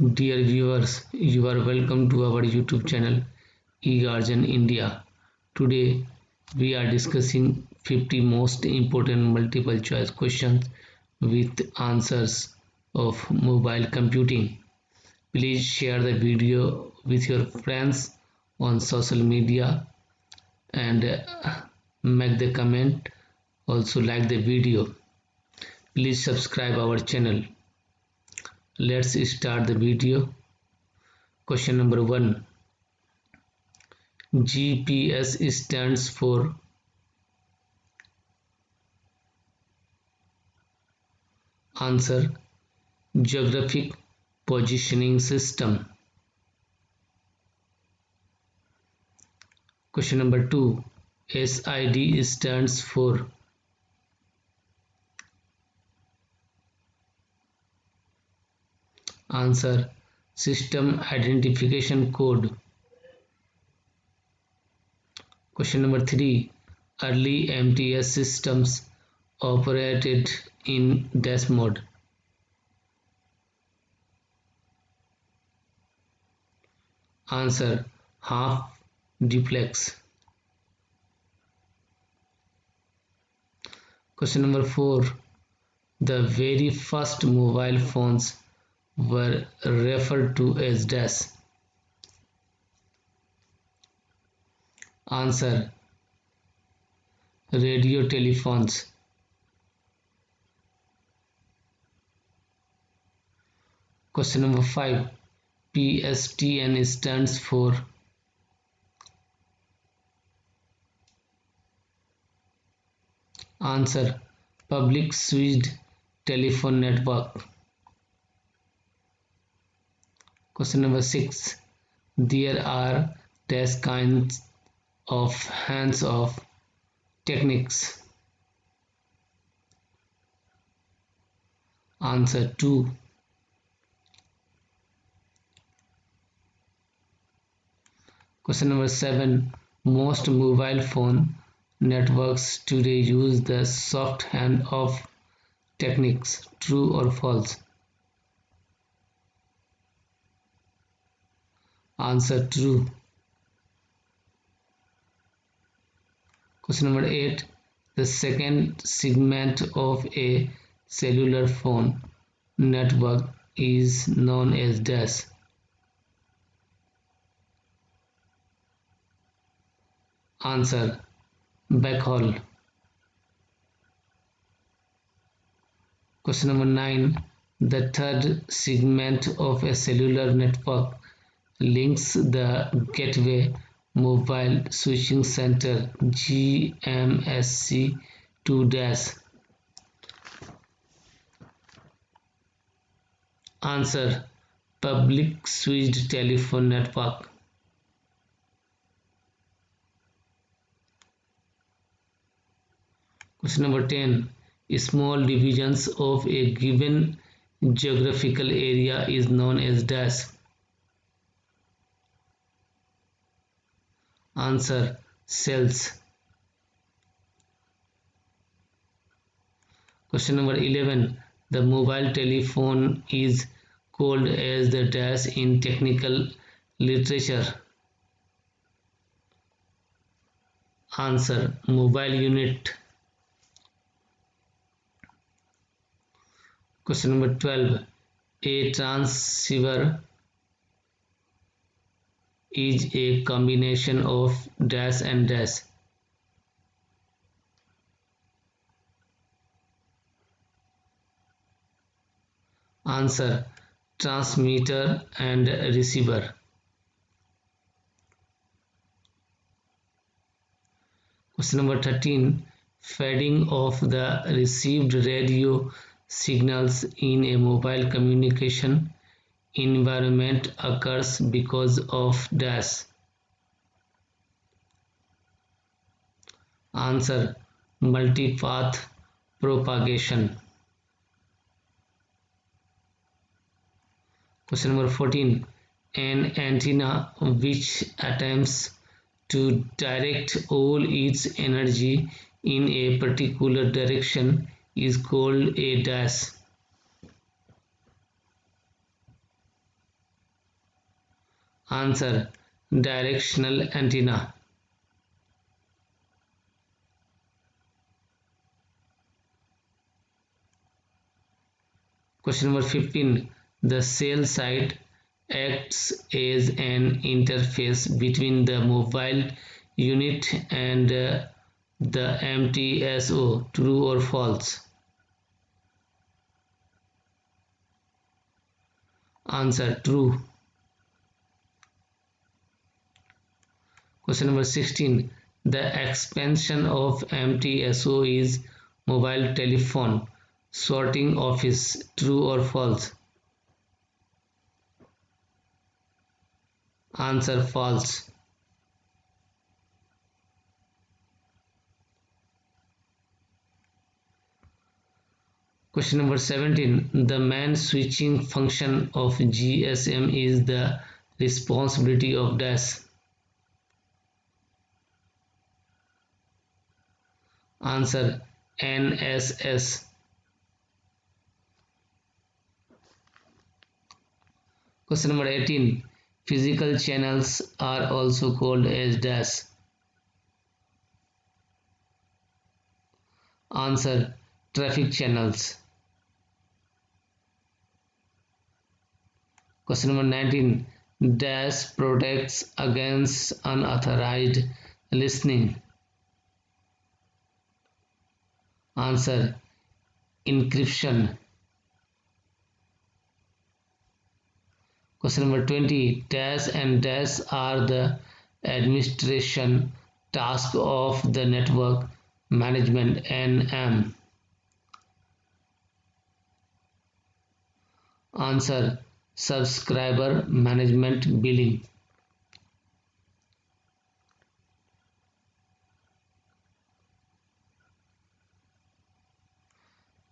Dear viewers, you are welcome to our YouTube channel eGuardian India. Today we are discussing 50 most important multiple choice questions with answers of mobile computing. Please share the video with your friends on social media and make the comment. Also like the video. Please subscribe our channel. Let's start the video. Question number 1. GPS stands for answer Geographic Positioning System. Question number 2. SID stands for answer System Identification Code. Question number 3. Early MTS systems operated in dash mode. Answer half duplex. Question number 4. The very first mobile phones were referred to as dash. Answer radio telephones. Question number 5. PSTN stands for answer Public Switched Telephone Network. Question number 6. There are dash kinds of hands-off techniques. Answer 2. Question number 7. Most mobile phone networks today use the soft handoff techniques. True or false? Answer true. Question number 8. The second segment of a cellular phone network is known as dash. Answer backhaul. Question number 9. The third segment of a cellular network links the gateway mobile switching center GMSC to dash. Answer public switched telephone network. Question number 10. Small divisions of a given geographical area is known as dash. Answer cells. Question number 11. The mobile telephone is called as the dash in technical literature. Answer mobile unit. Question number 12. A transceiver is a combination of dash and dash. Answer transmitter and receiver. Question number 13. Fading of the received radio signals in a mobile communication environment occurs because of dash. Answer multipath propagation. Question number 14. An antenna which attempts to direct all its energy in a particular direction is called a dash. Answer: directional antenna. Question number 15. The cell site acts as an interface between the mobile unit and the MTSO. True or false? Answer: true. Question number 16. The expansion of MTSO is mobile telephone sorting office. True or false? Answer: false. Question number 17. The man switching function of GSM is the responsibility of dash. Answer: NSS. Question number 18. Physical channels are also called as dash. Answer: traffic channels. Question number 19. Dash protects against unauthorized listening. Answer: encryption. Question number 20. Dash and dash are the administration task of the network management (NM). Answer: subscriber management billing.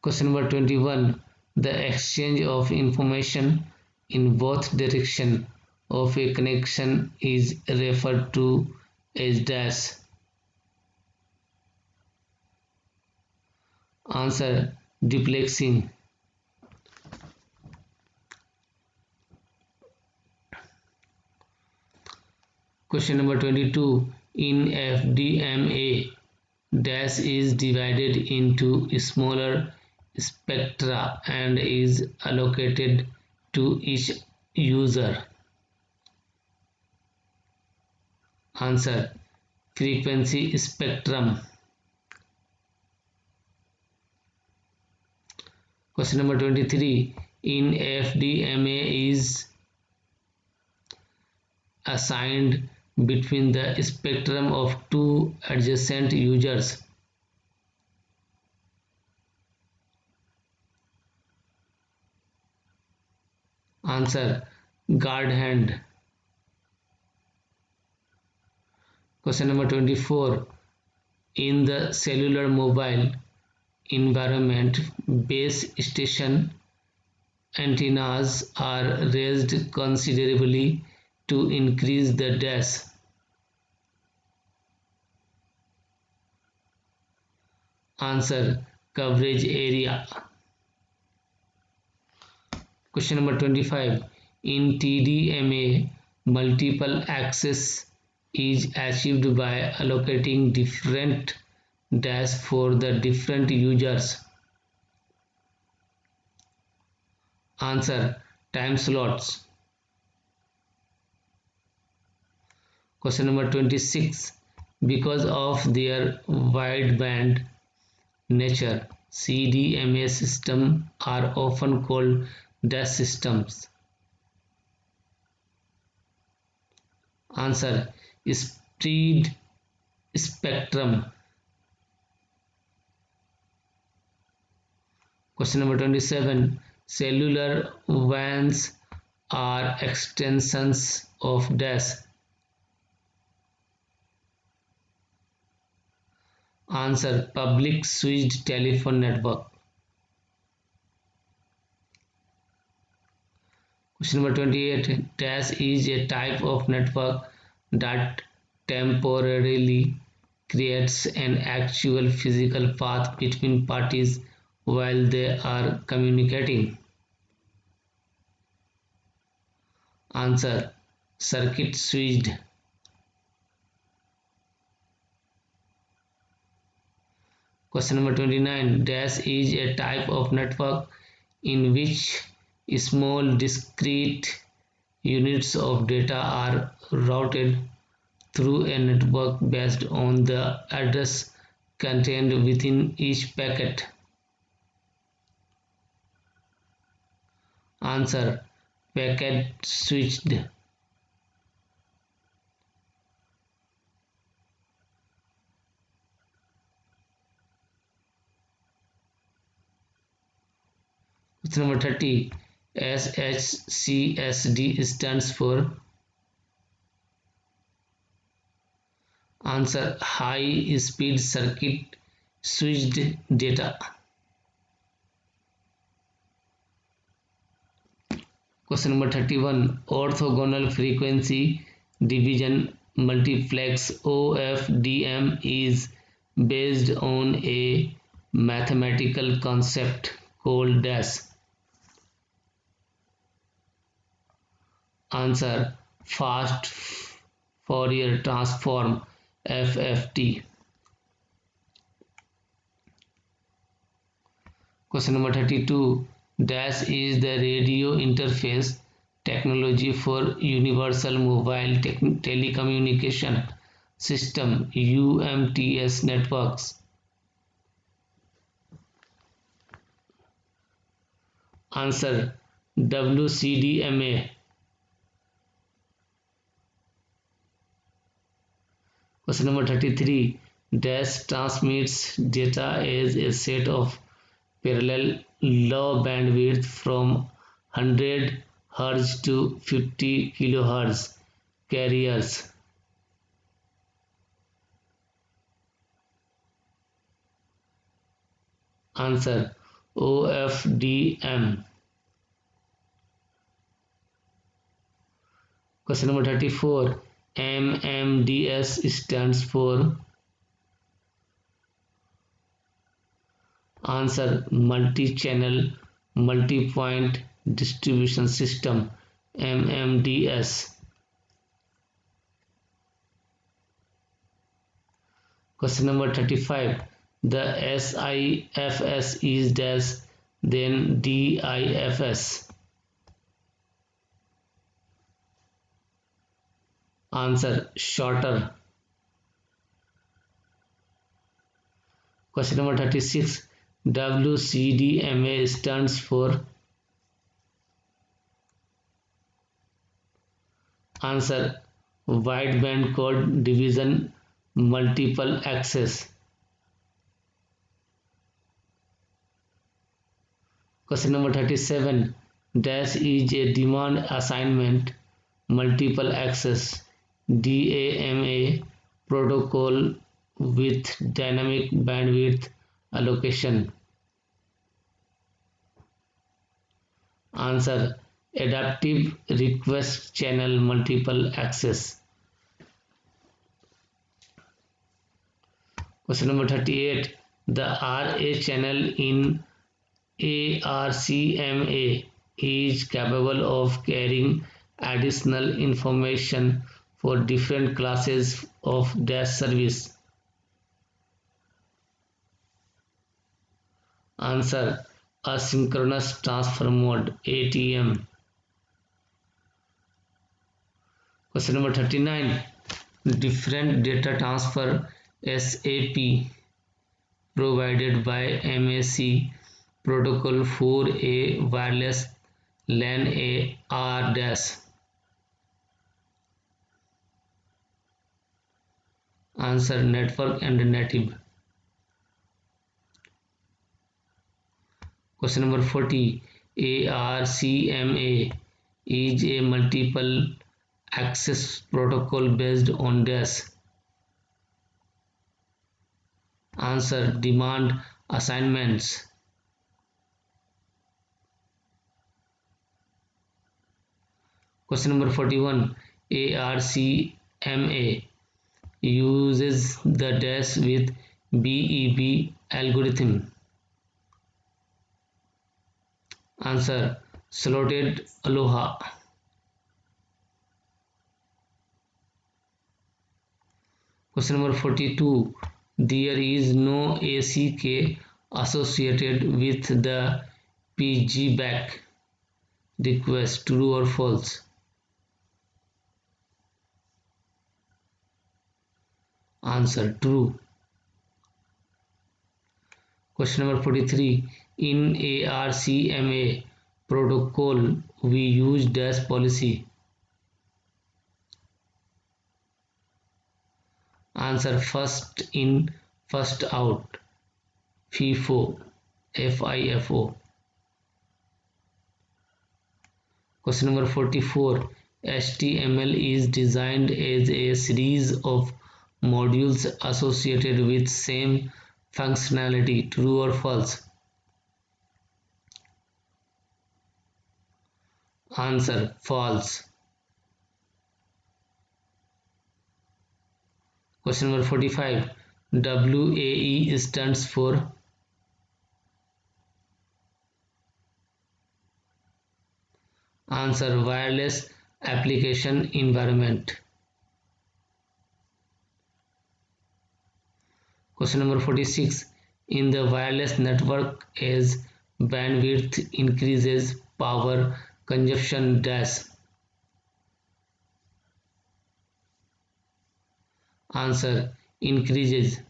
Question number 21. The exchange of information in both directions of a connection is referred to as dash. Answer: duplexing. Question number 22. In FDMA, dash is divided into smaller spectra and is allocated to each user. Answer: frequency spectrum. Question number 23. In FDMA is assigned between the spectrum of two adjacent users. Answer: guard hand. Question number 24. In the cellular mobile environment, base station antennas are raised considerably to increase the dash. Answer: coverage area. Question number 25. In TDMA, multiple access is achieved by allocating different dash for the different users. Answer: time slots. Question number 26. Because of their wideband nature, CDMA systems are often called dash systems. Answer: spread spectrum. Question number 27. Cellular WANs are extensions of dash. Answer: public switched telephone network. Question number 28. Dash is a type of network that temporarily creates an actual physical path between parties while they are communicating. Answer: circuit switched. Question number 29. Dash is a type of network in which small discrete units of data are routed through a network based on the address contained within each packet. Answer: packet switched. Question number 30. SHCSD stands for. Answer: high speed circuit switched data. Question number 31. Orthogonal frequency division multiplex OFDM is based on a mathematical concept called dash. Answer: fast Fourier transform FFT. Question number 32. Dash is the radio interface technology for Universal Mobile Telecommunication System UMTS networks. Answer: WCDMA. Question number 33. Dash transmits data as a set of parallel low bandwidth from 100 Hz to 50 kHz carriers. Answer: OFDM. Question number 34. MMDS stands for. Answer: multi-channel multi-point distribution system MMDS. Question number 35. The SIFS is dash then DIFS. Answer: shorter. Question number 36. WCDMA stands for. Answer: wideband code division multiple access. Question number 37. Dash is a demand assignment multiple access DAMA protocol with dynamic bandwidth allocation. Answer: adaptive request channel multiple access. Question number 38. The RA channel in ARCMA is capable of carrying additional information for different classes of dash service. Answer: asynchronous transfer mode ATM. Question number 39. Different data transfer SAP provided by MAC protocol for a wireless LAN AR dash. Answer: network and native. Question number 40. ARCMA is a multiple access protocol based on dash. Answer: demand assignments. Question number 41. ARCMA uses the dash with BEB algorithm. Answer: slotted aloha. Question number 42. There is no ACK associated with the pgback request. True or false? Answer true. Question number 43. In ARCMA protocol, we use dash policy. Answer first in, first out. FIFO. FIFO. Question number 44. HTML is designed as a series of modules associated with same functionality. True or false? Answer false. Question number 45. WAE stands for. Answer wireless application environment. Question number 46. In the wireless network, as bandwidth increases, power consumption dash. Answer increases.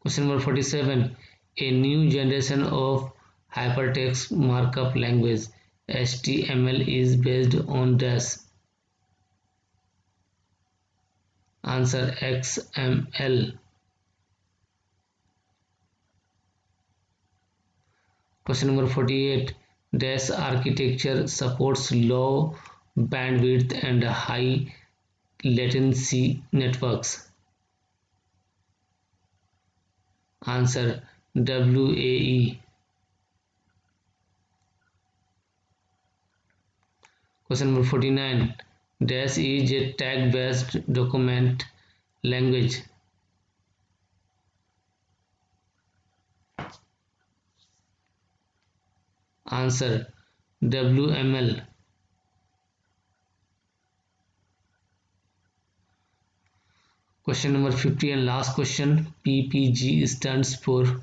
Question number 47. A new generation of hypertext markup language HTML is based on dash. Answer XML. Question number 48. Dash architecture supports low bandwidth and high latency networks. Answer WAE. Question number 49. Dash is a tag-based document language. Answer WML. Question number 50 and last question. PPG stands for.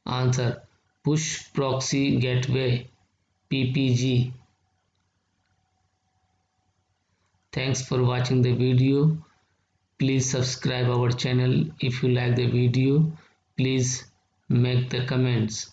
Answer Push Proxy Gateway. PPG. Thanks for watching the video. Please subscribe our channel. If you like the video, please make the comments.